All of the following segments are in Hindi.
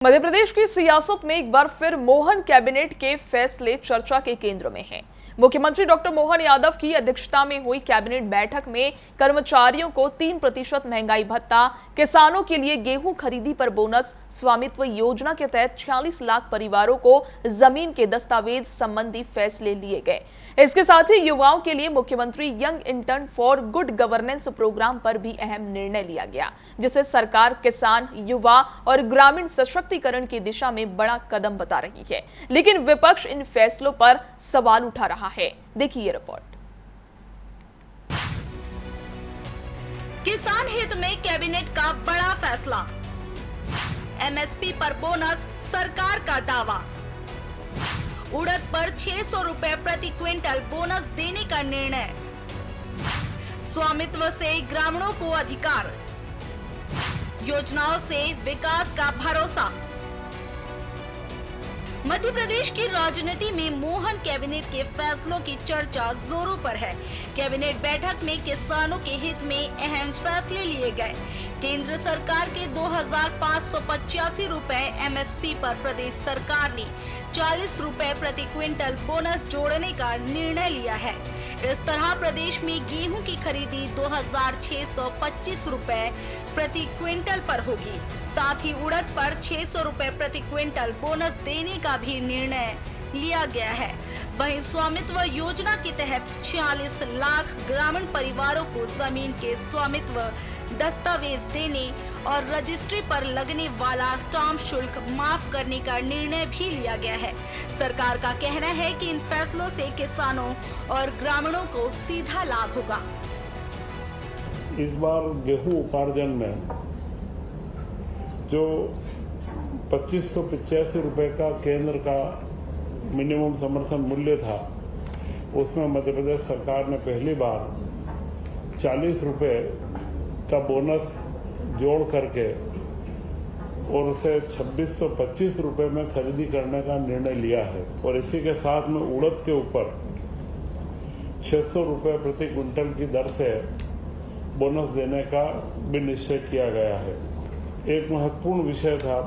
मध्य प्रदेश की सियासत में एक बार फिर मोहन कैबिनेट के फैसले चर्चा के केंद्र में हैं। मुख्यमंत्री डॉक्टर मोहन यादव की अध्यक्षता में हुई कैबिनेट बैठक में कर्मचारियों को 3% महंगाई भत्ता, किसानों के लिए गेहूं खरीदी पर बोनस, स्वामित्व योजना के तहत 46 लाख परिवारों को जमीन के दस्तावेज संबंधी फैसले लिए गए। इसके साथ ही युवाओं के लिए मुख्यमंत्री young intern for good governance programme पर भी अहम निर्णय लिया गया, जिसे सरकार किसान, युवा और ग्रामीण सशक्तिकरण की दिशा में बड़ा कदम बता रही है। लेकिन विपक्ष इन फैसलों पर सवाल उठा रहा है। देखिए ये रिपोर्ट। किसान हित में कैबिनेट का बड़ा फैसला, एमएसपी पर बोनस, सरकार का दावा। उड़द पर 600 रुपए प्रति क्विंटल बोनस देने का निर्णय। स्वामित्व से ग्रामीणों को अधिकार, योजनाओं से विकास का भरोसा। मध्य प्रदेश की राजनीति में मोहन कैबिनेट के फैसलों की चर्चा जोरों पर है। कैबिनेट बैठक में किसानों के हित में अहम फैसले लिए गए। केंद्र सरकार के 2585 रुपए एमएसपी पर प्रदेश सरकार ने 40 रुपए प्रति क्विंटल बोनस जोड़ने का निर्णय लिया है। इस तरह प्रदेश में गेहूं की खरीदी 2625 रुपए प्रति क्विंटल पर होगी। साथ ही उड़द पर 600 रुपए प्रति क्विंटल बोनस देने का भी निर्णय लिया गया है। वहीं स्वामित्व योजना के तहत 46 लाख ग्रामीण परिवारों को जमीन के स्वामित्व दस्तावेज देने और रजिस्ट्री पर लगने वाला स्टाम्प शुल्क माफ करने का निर्णय भी लिया गया है। सरकार का कहना है कि इन फैसलों से किसानों और ग्रामीणों को सीधा लाभ होगा। इस बार गेहूं उपार्जन में जो 2585 रुपए का केंद्र का मिनिमम समर्थन मूल्य था, उसमें मध्य प्रदेश सरकार ने पहली बार 40 रुपए का बोनस जोड़ करके और उसे 2625 रुपए में खरीदी करने का निर्णय लिया है। और इसी के साथ में उड़द के ऊपर 600 रुपए प्रति क्विंटल की दर से बोनस देने का भी निश्चय किया गया है। एक महत्वपूर्ण विषय था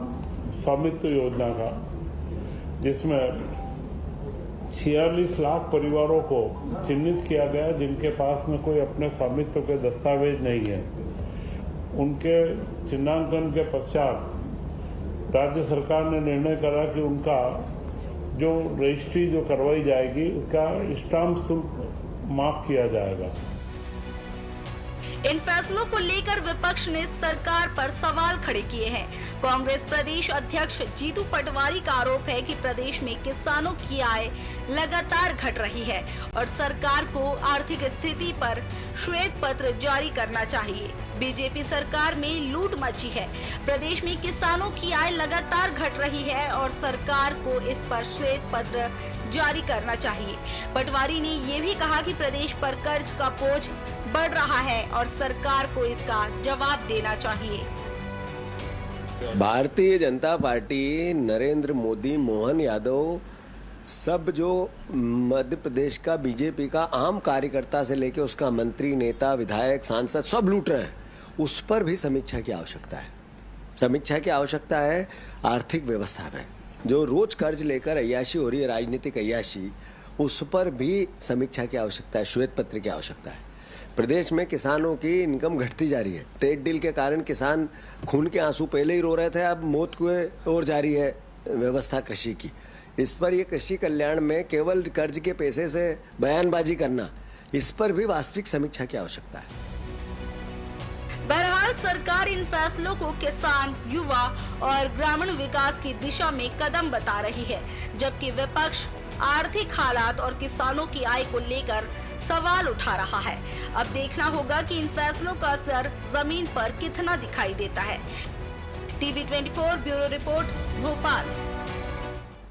स्वामित्व योजना का, जिसमें 46 लाख परिवारों को चिन्हित किया गया जिनके पास में कोई अपने स्वामित्व के दस्तावेज नहीं है। उनके चिन्हांकन के पश्चात राज्य सरकार ने निर्णय करा कि उनका जो रजिस्ट्री जो करवाई जाएगी उसका स्टाम्प शुल्क माफ किया जाएगा। इन फैसलों को लेकर विपक्ष ने सरकार पर सवाल खड़े किए हैं। कांग्रेस प्रदेश अध्यक्ष जीतू पटवारी का आरोप है कि प्रदेश में किसानों की आय लगातार घट रही है और सरकार को आर्थिक स्थिति पर श्वेत पत्र जारी करना चाहिए। बीजेपी सरकार में लूट मची है। प्रदेश में किसानों की आय लगातार घट रही है और सरकार को इस पर श्वेत पत्र जारी करना चाहिए। पटवारी ने ये भी कहा कि प्रदेश पर कर्ज का बोझ बढ़ रहा है और सरकार को इसका जवाब देना चाहिए। भारतीय जनता पार्टी, नरेंद्र मोदी, मोहन यादव, सब जो मध्य प्रदेश का बीजेपी का आम कार्यकर्ता से लेके उसका मंत्री, नेता, विधायक, सांसद सब लूट रहे हैं, उस पर भी समीक्षा की आवश्यकता है। समीक्षा की आवश्यकता है आर्थिक व्यवस्था में। जो रोज कर्ज लेकर अय्याशी हो रही है, राजनीतिक अय्याशी, उस पर भी समीक्षा की आवश्यकता है, श्वेत पत्र की आवश्यकता है। प्रदेश में किसानों की इनकम घटती जा रही है। ट्रेड डील के कारण किसान खून के आंसू पहले ही रो रहे थे, अब मौत की ओर जा रही है व्यवस्था कृषि की। इस पर ये कृषि कल्याण में केवल कर्ज के पैसे से बयानबाजी करना, इस पर भी वास्तविक समीक्षा की आवश्यकता है। बहरहाल सरकार इन फैसलों को किसान, युवा और ग्रामीण विकास की दिशा में कदम बता रही है, जबकि विपक्ष आर्थिक हालात और किसानों की आय को लेकर सवाल उठा रहा है। अब देखना होगा कि इन फैसलों का असर जमीन पर कितना दिखाई देता है। TV 24 bureau report, Bhopal.